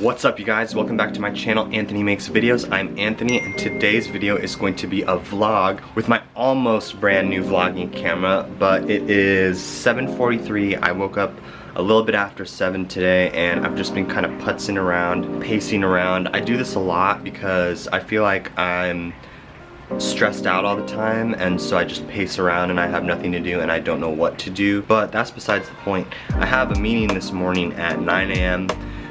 What's up you guys? Welcome back to my channel, Anthony Makes Videos. I'm Anthony and today's video is going to be a vlog with my almost brand new vlogging camera, but it is 7:43. I woke up a little bit after 7 today and I've just been kind of putzing around, pacing around. I do this a lot because I feel like I'm stressed out all the time, and so I just pace around and I have nothing to do and I don't know what to do, but that's besides the point. I have a meeting this morning at 9 a.m.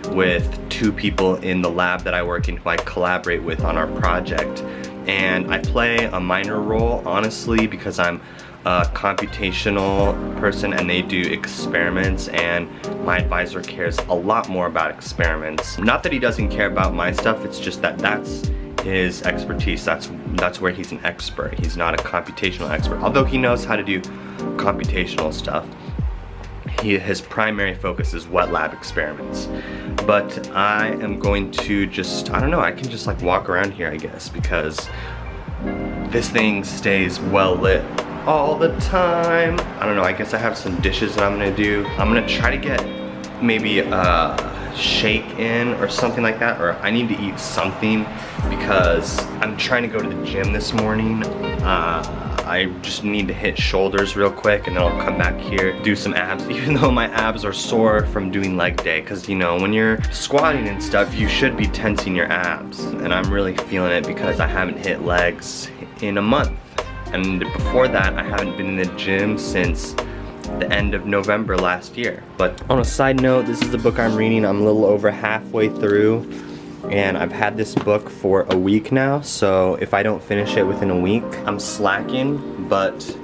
with 2 people in the lab that I work in who I collaborate with on our project, and I play a minor role honestly because I'm a computational person and they do experiments, and my advisor cares a lot more about experiments. Not that he doesn't care about my stuff, it's just that that's his expertise. That's where he's an expert. He's not a computational expert, although he knows how to do computational stuff. His primary focus is wet lab experiments. But I am going to just, I don't know, I can just like walk around here I guess, because this thing stays well lit all the time. I don't know, I guess I have some dishes that I'm gonna do. I'm gonna try to get maybe a shake in or something like that, or I need to eat something because I'm trying to go to the gym this morning. I just need to hit shoulders real quick and then I'll come back here, do some abs, even though my abs are sore from doing leg day, because you know, when you're squatting and stuff, you should be tensing your abs, and I'm really feeling it because I haven't hit legs in a month, and before that I haven't been in the gym since the end of November last year. But on a side note, this is the book I'm reading. I'm a little over halfway through and I've had this book for a week now, so if I don't finish it within a week, I'm slacking, but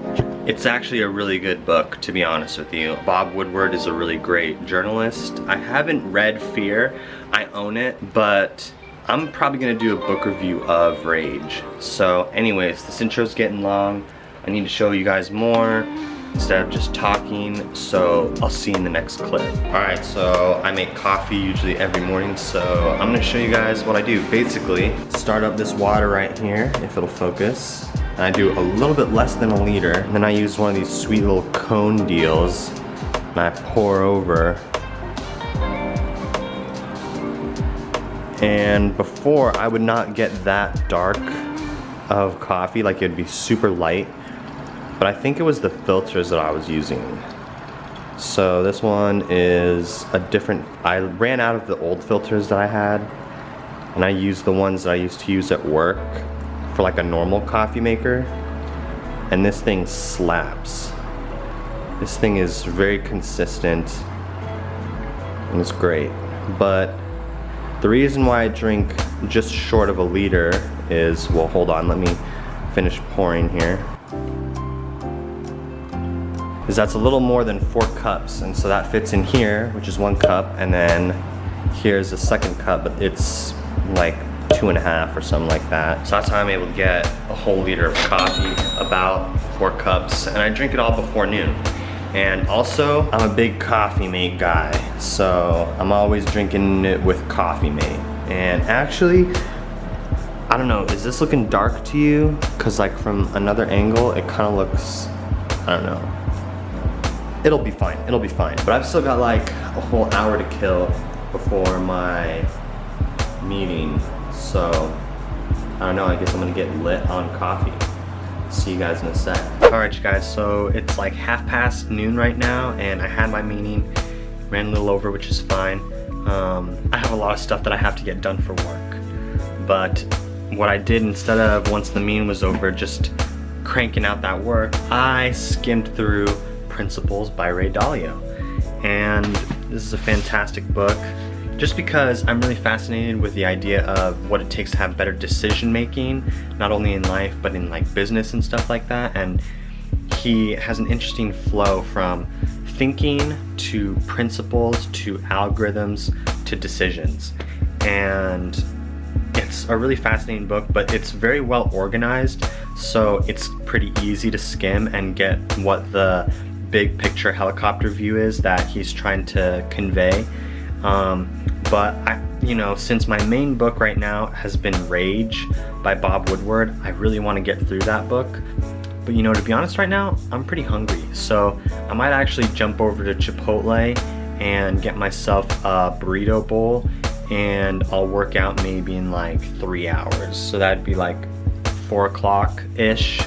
it's actually a really good book, to be honest with you. Bob Woodward is a really great journalist. I haven't read Fear, I own it, but I'm probably gonna do a book review of Rage. So anyways, this intro's getting long. I need to show you guys more instead of just talking, so I'll see you in the next clip. Alright, so I make coffee usually every morning, so I'm gonna show you guys what I do. Basically, start up this water right here, if it'll focus. And I do a little bit less than a liter, and then I use one of these sweet little cone deals, and I pour over. And before, I would not get that dark of coffee, like it'd be super light. But I think it was the filters that I was using. So this one is a different, I ran out of the old filters that I had, and I used the ones that I used to use at work for like a normal coffee maker. And this thing slaps. This thing is very consistent and it's great. But the reason why I drink just short of a liter is, well, hold on, let me finish pouring here. Is that's a little more than 4 cups, and so that fits in here, which is 1 cup, and then here's a second cup, but it's like 2.5 or something like that. So that's how I'm able to get a whole liter of coffee, about 4 cups, and I drink it all before noon. And also, I'm a big Coffee Mate guy, so I'm always drinking it with Coffee Mate. And actually, I don't know, is this looking dark to you? Cause like from another angle, it kind of looks, I don't know. It'll be fine, it'll be fine. But I've still got like a whole hour to kill before my meeting. So, I don't know, I guess I'm gonna get lit on coffee. See you guys in a sec. Alright you guys, so it's like noon right now, and I had my meeting, ran a little over, which is fine. I have a lot of stuff that I have to get done for work. But what I did, instead of once the meeting was over, just cranking out that work, I skimmed through Principles by Ray Dalio, and this is a fantastic book just because I'm really fascinated with the idea of what it takes to have better decision making, not only in life but in like business and stuff like that. And he has an interesting flow from thinking to principles to algorithms to decisions, and it's a really fascinating book, but it's very well organized, so it's pretty easy to skim and get what the big picture helicopter view is that he's trying to convey. But you know, since my main book right now has been Rage by Bob Woodward, I really want to get through that book. But you know, to be honest right now, I'm pretty hungry, so I might actually jump over to Chipotle and get myself a burrito bowl and I'll work out maybe in like 3 hours. So that'd be like 4 o'clock-ish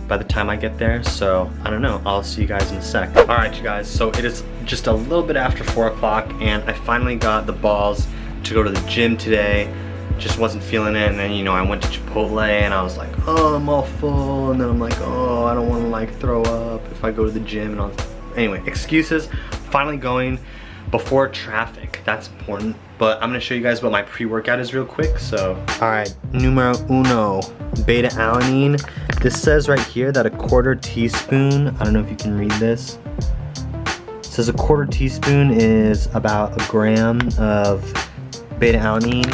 by the time I get there. So I don't know, I'll see you guys in a sec. All right, you guys, so it is just a little bit after 4 o'clock and I finally got the balls to go to the gym today. Just wasn't feeling it, and then, you know, I went to Chipotle and I was like, oh, I'm all full, and then I'm like, oh, I don't want to like throw up if I go to the gym and all. Anyway, excuses. Finally going before traffic. That's important. But I'm gonna show you guys what my pre-workout is real quick. So, all right, numero uno, beta alanine. This says right here that a 1/4 teaspoon. I don't know if you can read this. It says a 1/4 teaspoon is about 1 gram of beta alanine.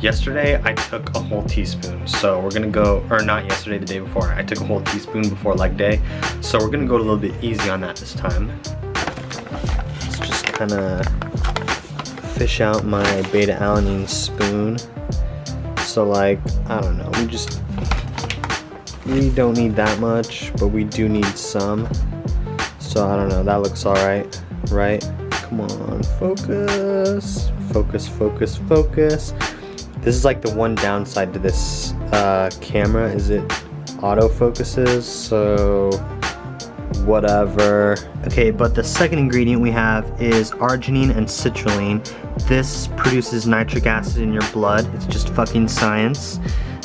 Yesterday, I took a whole teaspoon, so we're gonna go, or not yesterday, the day before. I took a whole teaspoon before leg day, so we're gonna go a little bit easy on that this time. Let's just kind of fish out my beta alanine spoon. So like, I don't know, we don't need that much, but we do need some. So I don't know, that looks all right, right? Come on, focus, focus, focus, focus. This is like the one downside to this camera, is it autofocuses, so whatever. Okay, but the second ingredient we have is arginine and citrulline. This produces nitric acid in your blood. It's just fucking science.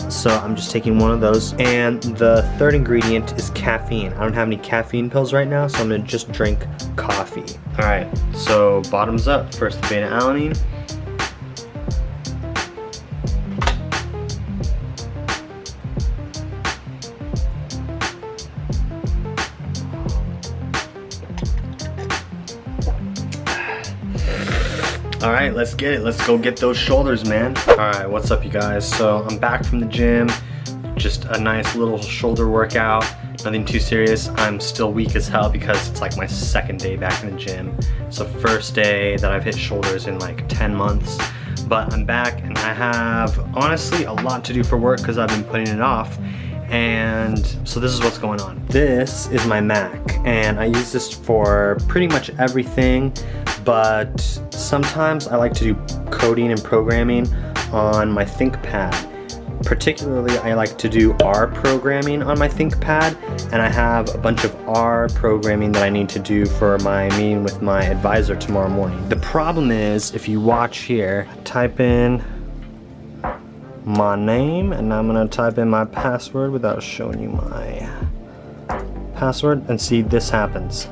So I'm just taking one of those. And the third ingredient is caffeine. I don't have any caffeine pills right now, so I'm gonna just drink coffee. All right, so bottoms up. First the beta alanine. All right, let's get it. Let's go get those shoulders, man. All right, what's up, you guys? So I'm back from the gym. Just a nice little shoulder workout. Nothing too serious. I'm still weak as hell because it's like my second day back in the gym. It's the first day that I've hit shoulders in like 10 months. But I'm back and I have, honestly, a lot to do for work because I've been putting it off. And so this is what's going on. This is my Mac and I use this for pretty much everything, but sometimes I like to do coding and programming on my ThinkPad. Particularly, I like to do R programming on my ThinkPad, and I have a bunch of R programming that I need to do for my meeting with my advisor tomorrow morning. The problem is, if you watch here, type in my name, and I'm gonna type in my password without showing you my password, and see, this happens.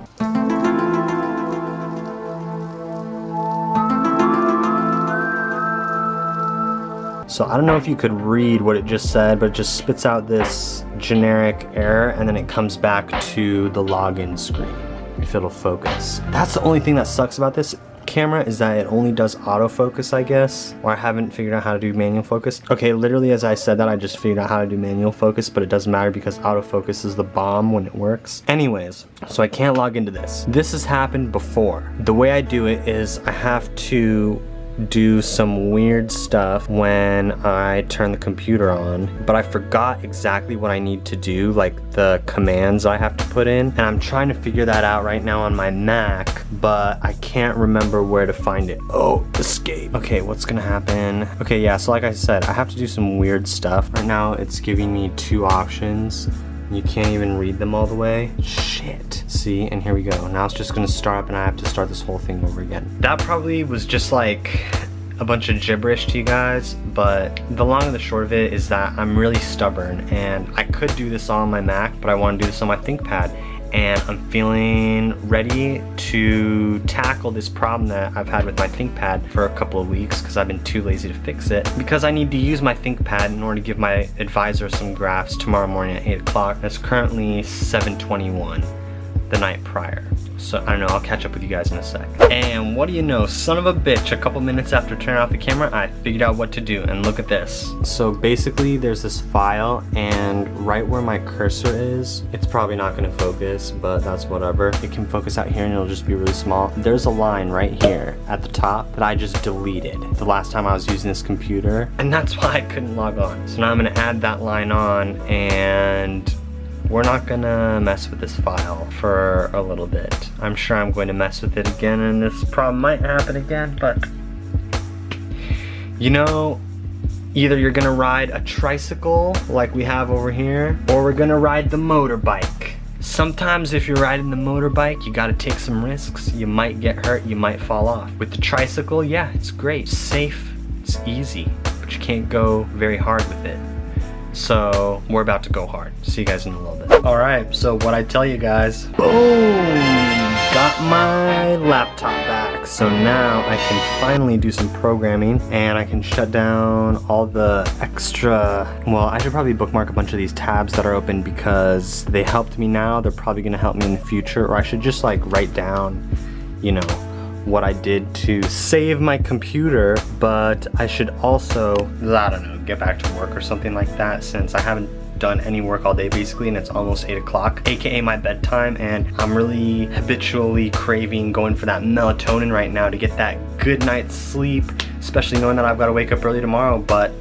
So I don't know if you could read what it just said, but it just spits out this generic error and then it comes back to the login screen if it'll focus. That's the only thing that sucks about this camera, is that it only does autofocus, I guess, or I haven't figured out how to do manual focus. Okay, literally as I said that, I just figured out how to do manual focus, but it doesn't matter because autofocus is the bomb when it works. Anyways, so I can't log into this. This has happened before. The way I do it is I have to do some weird stuff when I turn the computer on, but I forgot exactly what I need to do, like the commands I have to put in, and I'm trying to figure that out right now on my Mac, but I can't remember where to find it. Oh, escape. Okay, what's gonna happen? Okay, yeah, so like I said, I have to do some weird stuff. Right now it's giving me 2 options. You can't even read them all the way. Shit. See, and here we go. Now it's just gonna start up and I have to start this whole thing over again. That probably was just like a bunch of gibberish to you guys, but the long and the short of it is that I'm really stubborn and I could do this all on my Mac, but I want to do this on my ThinkPad. And I'm feeling ready to tackle this problem that I've had with my ThinkPad for a couple of weeks because I've been too lazy to fix it. Because I need to use my ThinkPad in order to give my advisor some graphs tomorrow morning at 8 o'clock. It's currently 7:21 the night prior. So I don't know, I'll catch up with you guys in a sec. And what do you know, son of a bitch, a couple minutes after turning off the camera, I figured out what to do, and look at this. So basically there's this file, and right where my cursor is, it's probably not gonna focus, but that's whatever. It can focus out here and it'll just be really small. There's a line right here at the top that I just deleted the last time I was using this computer, and that's why I couldn't log on. So now I'm gonna add that line on, and we're not gonna mess with this file for a little bit. I'm sure I'm going to mess with it again and this problem might happen again, but You know, either you're gonna ride a tricycle like we have over here, or we're gonna ride the motorbike. Sometimes if you're riding the motorbike, you gotta take some risks. You might get hurt, you might fall off. With the tricycle, yeah, it's great. It's safe, it's easy, but you can't go very hard with it. So we're about to go hard. See you guys in a little bit. All right, so what I tell you guys, boom, got my laptop back. So now I can finally do some programming and I can shut down all the extra, well, I should probably bookmark a bunch of these tabs that are open because they helped me now. They're probably gonna help me in the future, or I should just like write down, you know, what I did to save my computer, but I should also, I don't know, get back to work or something like that, since I haven't done any work all day basically, and it's almost 8 o'clock, aka my bedtime, and I'm really habitually craving going for that melatonin right now to get that good night's sleep, especially knowing that I've got to wake up early tomorrow. But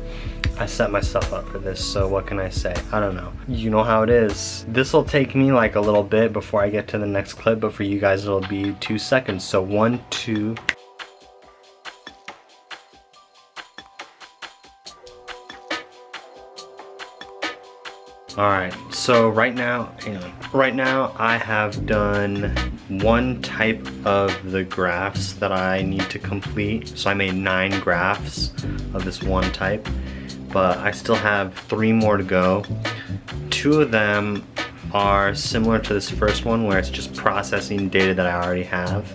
I set myself up for this, so what can I say? I don't know. You know how it is. This will take me like a little bit before I get to the next clip, but for you guys it'll be 2 seconds. So 1, 2. Alright, so right now, hang on. Right now I have done one type of the graphs that I need to complete. So I made 9 graphs of this one type, but I still have 3 more to go. 2 of them are similar to this first one, where it's just processing data that I already have.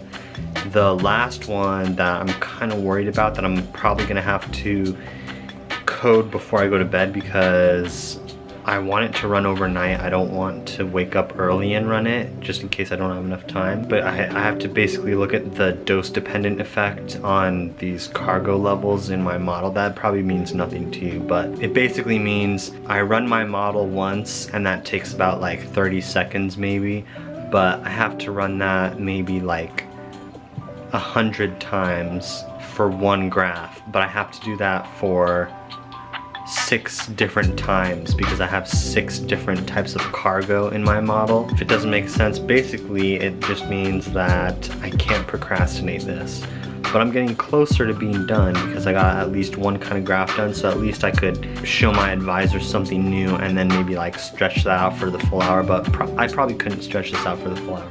The last one that I'm kind of worried about, that I'm probably gonna have to code before I go to bed, because I want it to run overnight. I don't want to wake up early and run it, just in case I don't have enough time. But I have to basically look at the dose dependent effect on these cargo levels in my model. That probably means nothing to you, but it basically means I run my model once and that takes about like 30 seconds maybe, but I have to run that maybe like 100 times for one graph, but I have to do that for 6 different times because I have 6 different types of cargo in my model. If it doesn't make sense, basically it just means that I can't procrastinate this. But I'm getting closer to being done because I got at least one kind of graph done, so at least I could show my advisor something new and then maybe like stretch that out for the full hour, but I probably couldn't stretch this out for the full hour.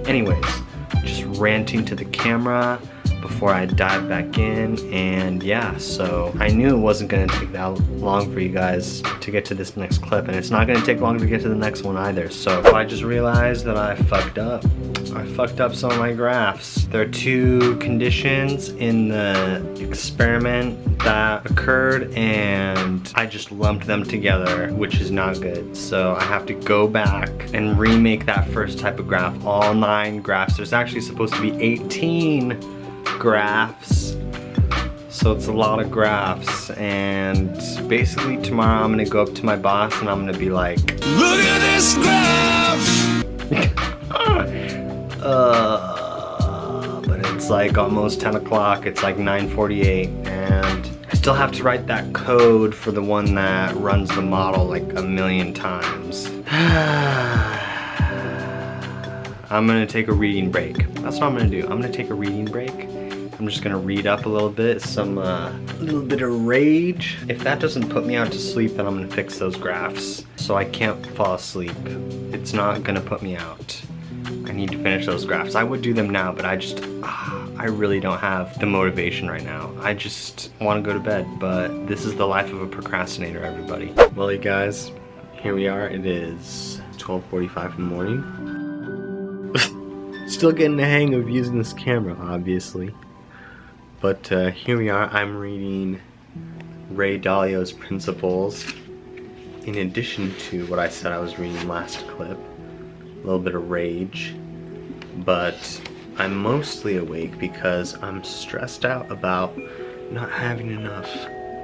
Anyways, just ranting to the camera before I dive back in, and yeah, so I knew it wasn't gonna take that long for you guys to get to this next clip, and it's not gonna take long to get to the next one either. So I just realized that I fucked up. I fucked up some of my graphs. There are 2 conditions in the experiment that occurred, and I just lumped them together, which is not good. So I have to go back and remake that first type of graph, all 9 graphs. There's actually supposed to be 18 graphs, so it's a lot of graphs, and basically tomorrow I'm gonna go up to my boss and I'm gonna be like, look at this graph. But it's like almost 10 o'clock, it's like 9:48, and I still have to write that code for the one that runs the model like a million times. I'm gonna take a reading break. That's what I'm gonna do. I'm gonna take a reading break. I'm just gonna read up a little bit, a little bit of rage. If that doesn't put me out to sleep, then I'm gonna fix those graphs so I can't fall asleep. It's not gonna put me out. I need to finish those graphs. I would do them now, but I really don't have the motivation right now. I just wanna go to bed, but this is the life of a procrastinator, everybody. Well, you guys, here we are. It is 12:45 in the morning. Still getting the hang of using this camera, obviously. But here we are. I'm reading Ray Dalio's Principles, in addition to what I said I was reading last clip. A little bit of rage. But I'm mostly awake because I'm stressed out about not having enough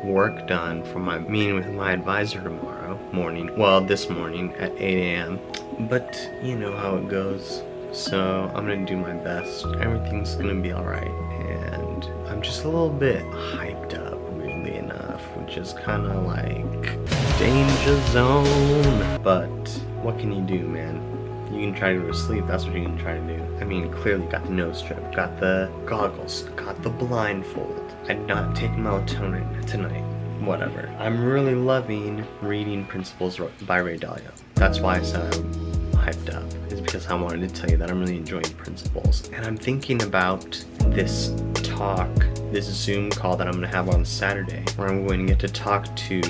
work done for my meeting with my advisor tomorrow morning. Well, this morning at 8 a.m. But you know how it goes. So I'm gonna do my best. Everything's gonna be alright, and I'm just a little bit hyped up, weirdly enough, which is kind of like danger zone. But what can you do, man? You can try to go to sleep, that's what you can try to do. I mean, clearly got the nose strip, got the goggles, got the blindfold. I did not take melatonin tonight. Whatever. I'm really loving reading Principles by Ray Dalio. That's why I said I'm hyped up, is because I wanted to tell you that I'm really enjoying Principles. And I'm thinking about this talk, this Zoom call that I'm gonna have on Saturday, where I'm going to get to talk to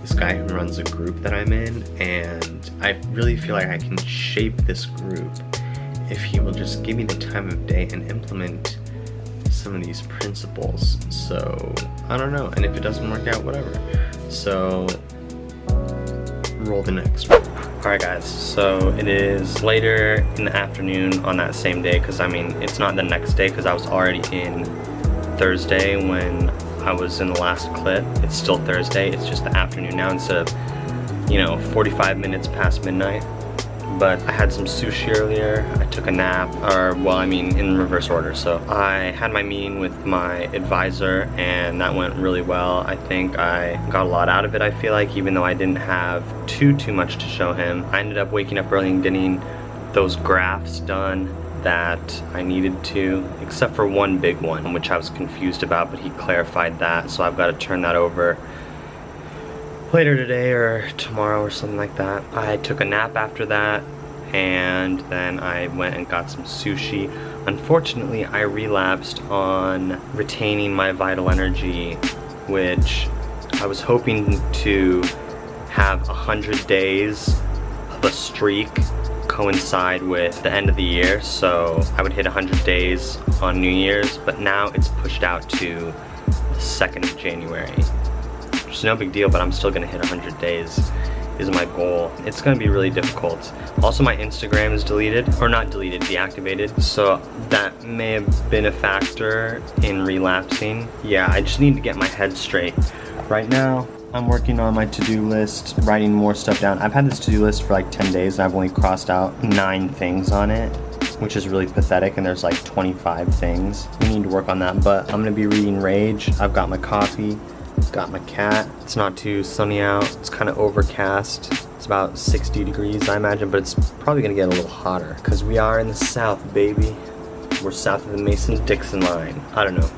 this guy who runs a group that I'm in, and I really feel like I can shape this group if he will just give me the time of day and implement some of these principles. So I don't know, and if it doesn't work out, whatever. So roll the next one. Alright guys, so it is later in the afternoon on that same day, because I mean it's not the next day because I was already in Thursday when I was in the last clip. It's still Thursday, it's just the afternoon now instead of, you know, 45 minutes past midnight. But I had some sushi earlier, I took a nap, or well, I mean in reverse order. So I had my meeting with my advisor and that went really well. I think I got a lot out of it, I feel like, even though I didn't have too much to show him. I ended up waking up early and getting those graphs done that I needed to, except for one big one, which I was confused about, but he clarified that, so I've got to turn that over later today or tomorrow or something like that. I took a nap after that, and then I went and got some sushi. Unfortunately, I relapsed on retaining my vital energy, which I was hoping to have 100 days of a streak coincide with the end of the year, so I would hit 100 days on New Year's, but now it's pushed out to the 2nd of January. Which is no big deal, but I'm still gonna hit 100 days is my goal. It's gonna be really difficult. Also, my Instagram is deleted, or not deleted, deactivated, so that may have been a factor in relapsing. Yeah, I just need to get my head straight. Right now, I'm working on my to-do list, writing more stuff down. I've had this to-do list for like 10 days and I've only crossed out 9 things on it, which is really pathetic, and there's like 25 things. We need to work on that, but I'm gonna be reading Rage. I've got my coffee, got my cat. It's not too sunny out. It's kind of overcast. It's about 60 degrees, I imagine, but it's probably gonna get a little hotter because we are in the South, baby. We're south of the Mason-Dixon line. I don't know.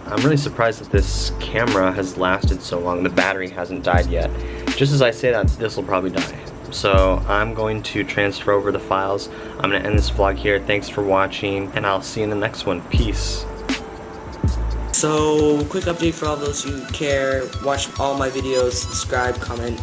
I'm really surprised that this camera has lasted so long. The battery hasn't died yet. Just as I say that, this will probably die. So I'm going to transfer over the files. I'm gonna end this vlog here. Thanks for watching, and I'll see you in the next one. Peace. So, quick update for all those who care. Watch all my videos, subscribe, comment,